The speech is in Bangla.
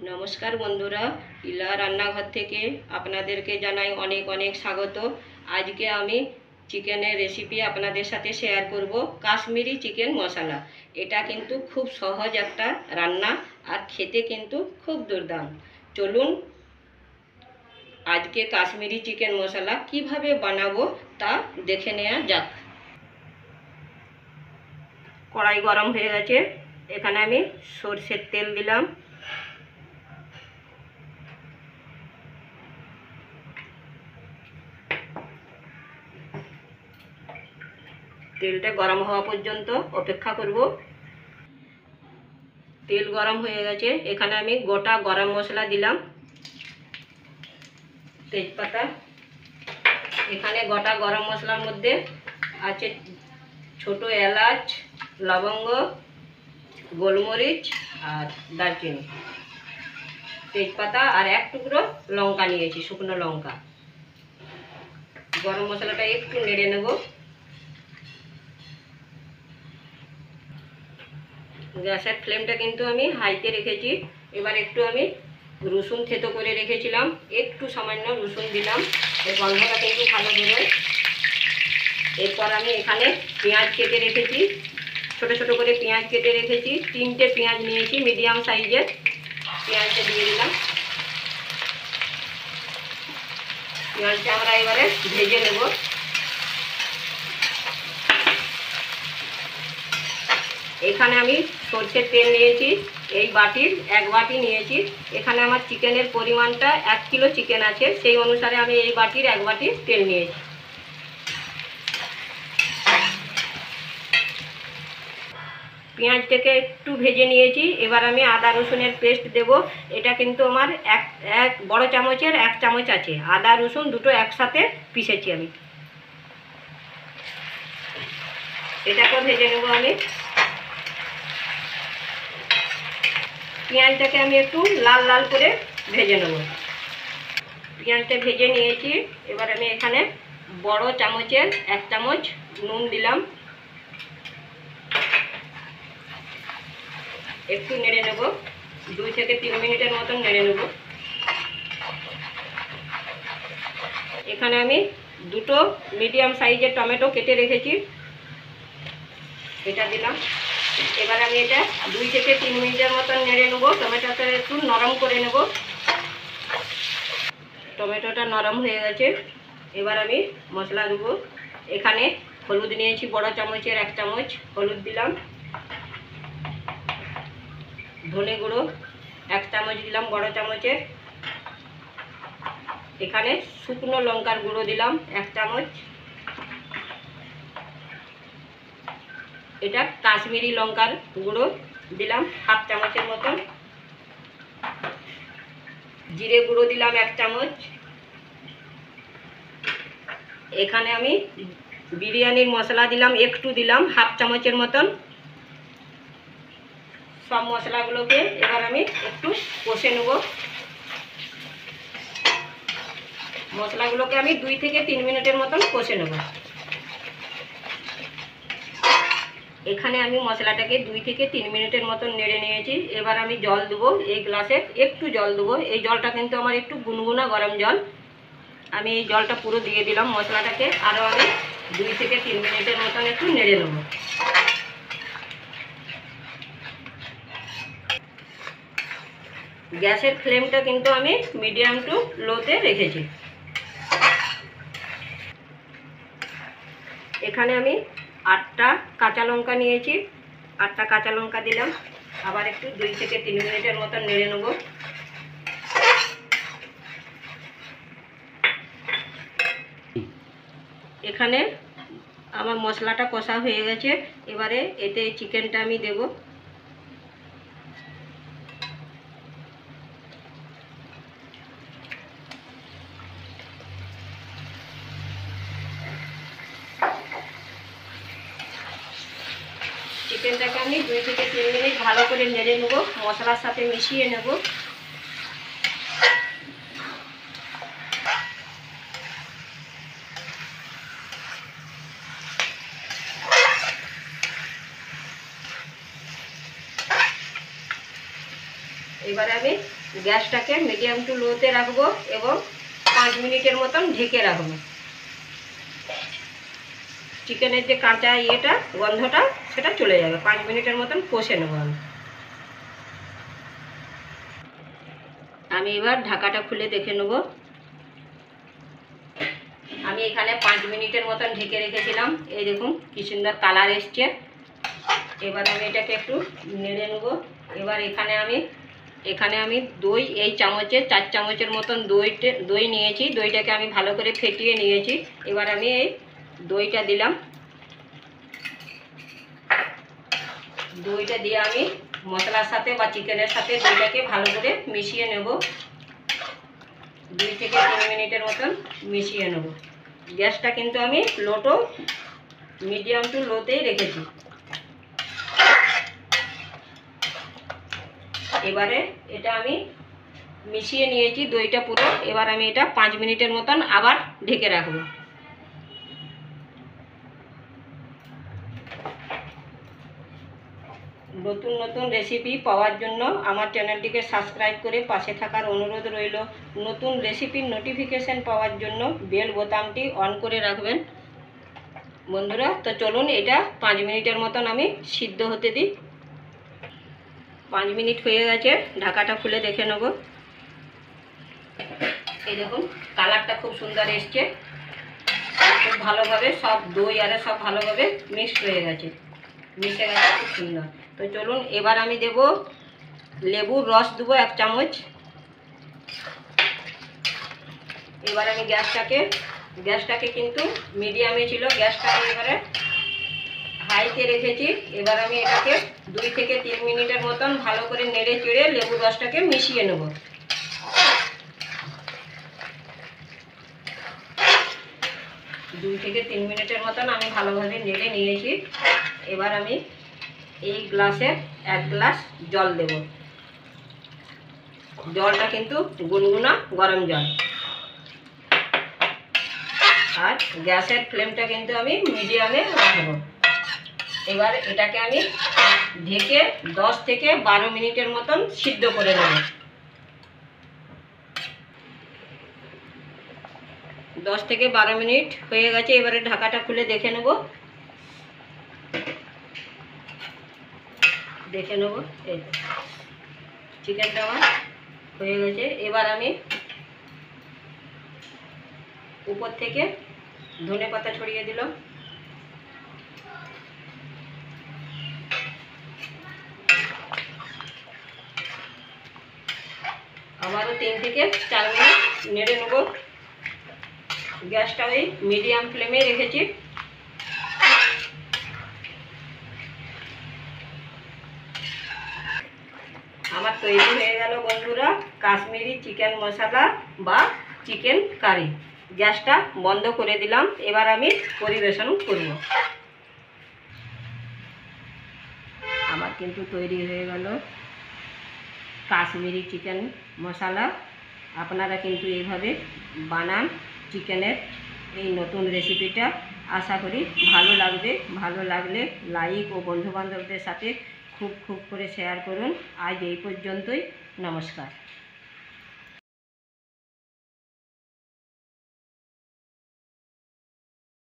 নমস্কার বন্ধুরা, ইলা রান্নাঘর থেকে আপনাদেরকে জানাই অনেক অনেক স্বাগত। আজকে আমি চিকেনের রেসিপি আপনাদের সাথে শেয়ার করব। কাশ্মীরি চিকেন মশলা। এটা কিন্তু খুব সহজ একটা রান্না আর খেতে কিন্তু খুব দুর্দান্ত। চলুন আজকে কাশ্মীরি চিকেন মশলা কিভাবে বানাবো তা দেখে নেওয়া যাক। কড়াই গরম হয়ে গেছে, এখানে আমি সরষের তেল দিলাম। তেলটা গরম হওয়া পর্যন্ত অপেক্ষা করব। তেল গরম হয়ে গেছে, এখানে আমি গোটা গরম মশলা দিলাম, তেজপাতা। এখানে গোটা গরম মশলার মধ্যে আছে ছোট এলাচ, লবঙ্গ, গোলমরিচ আর দারচিনি, তেজপাতা আর এক টুকরো লঙ্কা নিয়েছি, শুকনো লঙ্কা। গরম মশলাটা একটু নেড়ে নেব। গ্যাসের ফ্লেমটা কিন্তু আমি হাইতে রেখেছি। এবার একটু আমি রসুন থেতো করে রেখেছিলাম, একটু সামান্য রসুন দিলাম, এর গন্ধটা কিন্তু ভালো বেরোয়। এরপর আমি এখানে পেঁয়াজ কেটে রেখেছি, ছোট ছোট করে পেঁয়াজ কেটে রেখেছি। 3টে পেঁয়াজ নিয়েছি, মিডিয়াম সাইজের। পেঁয়াজটা দিয়ে দিলাম। পেঁয়াজটা আমরা এবারে ভেজে নেব। এখানে আমি সরষের তেল নিয়েছি, এই বাটির 1 বাটি নিয়েছি। এখানে আমার চিকেনের পরিমাণটা 1 কিলো চিকেন আছে, সেই অনুসারে আমি এই বাটির 1 বাটি তেল নিয়েছি। পেঁয়াজটাকে একটু ভেজে নিয়েছি। এবার আমি আদা রসুনের পেস্ট দেব। এটা কিন্তু আমার এক বড় চামচের 1 চামচ আছে। আদা রসুন দুটো একসাথে পিষেছি আমি। এটাকে ভেজে নেব আমি। পেঁয়াজটাকে আমি একটু লাল লাল করে ভেজে নেব। পেঁয়াজটা ভেজে নিয়েছি। এবার আমি এখানে বড় চামচের 1 চামচ নুন দিলাম। একটু নেড়ে নেব, 2 থেকে 3 মিনিটের মতন নেড়ে নেব। এখানে আমি দুটো মিডিয়াম সাইজের টমেটো কেটে রেখেছি, এটা দিলাম। এবার আমি এটা 2 থেকে 3 মিনিটের মতন নেড়ে নেব। টমেটোটা একটু নরম করে নেব। টমেটোটা নরম হয়ে গেছে, এবার আমি মশলা দেবো। এখানে হলুদ নিয়েছি, বড় চামচের 1 চামচ হলুদ দিলাম। ধনে গুঁড়ো 1 চামচ দিলাম, বড় চামচের। এখানে শুকনো লঙ্কার গুঁড়ো দিলাম 1 চামচ। এটা কাশ্মীরি লঙ্কার গুঁড়ো দিলাম 1/2 চামচের মতন। জিরে গুঁড়ো দিলাম 1 চামচ। এখানে আমি বিরিয়ানির মশলা দিলাম, একটু দিলাম 1/2 চামচের মতন। সব মশলাগুলোকে এবার আমি একটু কষে নেব। মশলাগুলোকে আমি 2 থেকে 3 মিনিটের মতন কষে নেব। এখানে আমি মশলাটাকে 2 থেকে 3 মিনিটের মতন নেড়ে নিয়েছি। এবার আমি জল দেবো, এই গ্লাসে একটু জল দেবো। এই জলটা কিন্তু আমার একটু গুনগুনা গরম জল। আমি এই জলটা পুরো দিয়ে দিলাম মশলাটাকে। আরও আমি 2 থেকে 3 মিনিটের মতন একটু নেড়ে নেব। গ্যাসের ফ্লেমটা কিন্তু আমি মিডিয়াম টু লোতে রেখেছি। এখানে আমি 8টা কাঁচা লঙ্কা নিয়েছি, 8টা কাঁচা লঙ্কা দিলাম। আবার একটু 2 থেকে 3 মিনিটের মতন নেড়ে নেব। এখানে আমার মশলাটা কষা হয়ে গেছে। এবারে এতে চিকেনটা আমি দেব। চিকেনটাকে আমি 2 থেকে 3 মিনিট ভালো করে নেড়ে নেব, মশলার সাথে মিশিয়ে নেব। এবারে আমি গ্যাসটাকে মিডিয়াম টু লোতে রাখবো এবং 5 মিনিটের মতন ঢেকে রাখবো। চিকেনের যে কাঁচা গন্ধটা সেটা চলে যাবে। 5 মিনিটের মতন কষে নেবো আমি এবার ঢাকাটা খুলে দেখে নেব। আমি এখানে 5 মিনিটের মতন ঢেকে রেখেছিলাম। এই দেখুন কি সুন্দর কালার এসছে। এবার আমি এটাকে একটু নেড়ে নেব। এবার এখানে আমি দই এই চামচে 4 চামচের মতন দই নিয়েছি। দইটাকে আমি ভালো করে ফেটিয়ে নিয়েছি। এবার আমি এই দইটা দিলাম। দইটা দিয়ে আমি মশলার সাথে বা চিকেনের সাথে দইটাকে ভালো করে মিশিয়ে নেব। 2 থেকে 3 মিনিটের মতন মিশিয়ে নেব। গ্যাসটা কিন্তু আমি মিডিয়াম টু লোতেই রেখেছি। এবারে এটা আমি মিশিয়ে নিয়েছি দইটা পুরো। এবার আমি এটা 5 মিনিটের মতন আবার ঢেকে রাখবো। নতুন নতুন রেসিপি পাওয়ার জন্য আমার চ্যানেলটিকে সাবস্ক্রাইব করে পাশে থাকার অনুরোধ রইল। নতুন রেসিপির নোটিফিকেশান পাওয়ার জন্য বেল বোতামটি অন করে রাখবেন বন্ধুরা। তো চলুন এটা 5 মিনিটের মতন আমি সিদ্ধ হতে দিই। 5 মিনিট হয়ে গেছে, ঢাকাটা খুলে দেখে নেব। এই দেখুন কালারটা খুব সুন্দর এসছে। খুব ভালোভাবে সব দই আর সব ভালোভাবে মিক্সড হয়ে গেছে, মিশে গেছে খুব সুন্দর। তো চলুন এবার আমি দেব লেবুর রস দেবো 1 চামচ। এবার আমি গ্যাসটাকে কিন্তু মিডিয়ামে ছিল, গ্যাসটাকে এবারে হাইতে রেখেছি। এবার আমি এটাকে 2 থেকে 3 মিনিটের মতন ভালো করে নেড়ে চেড়ে লেবুর রসটাকে মিশিয়ে নেব। 2 থেকে 3 মিনিটের মতন আমি ভালোভাবে নেড়ে নিয়েছি। এবার আমি এই গ্লাসে 1 গ্লাস জল দেব। জলটা কিন্তু গুনগুনা গরম জল। আর গ্যাসের ফ্লেমটা কিন্তু আমি মিডিয়ামে রাখবো। এবার এটাকে আমি ঢেকে 10 থেকে 12 মিনিটের মতন সিদ্ধ করে নেব। 10 থেকে 12 মিনিট হয়ে গেছে। এবারে ঢাকাটা খুলে দেখে নেব। এই চিকেনটা আমার হয়ে গেছে। এবার আমি উপর থেকে ধনেপাতা ছড়িয়ে দিলাম। আবারও 3 থেকে 4 মিনিট নেড়ে নেব। গ্যাসটা ওই মিডিয়াম ফ্লেমে রেখেছি। আমার তৈরি হয়ে গেল বন্ধুরা কাশ্মীরি চিকেন মশলা বা চিকেন কারি। গ্যাসটা বন্ধ করে দিলাম। এবার আমি পরিবেশন করব। আমার কিন্তু তৈরি হয়ে গেল কাশ্মীরি চিকেন মশলা। আপনারা কিন্তু এইভাবে বানান চিকেনের এই নতুন রেসিপিটা। আশা করি ভালো লাগবে। ভালো লাগলে লাইক ও বন্ধুবান্ধবদের সাথে খুব করে শেয়ার করুন। আজ এই পর্যন্তই। নমস্কার।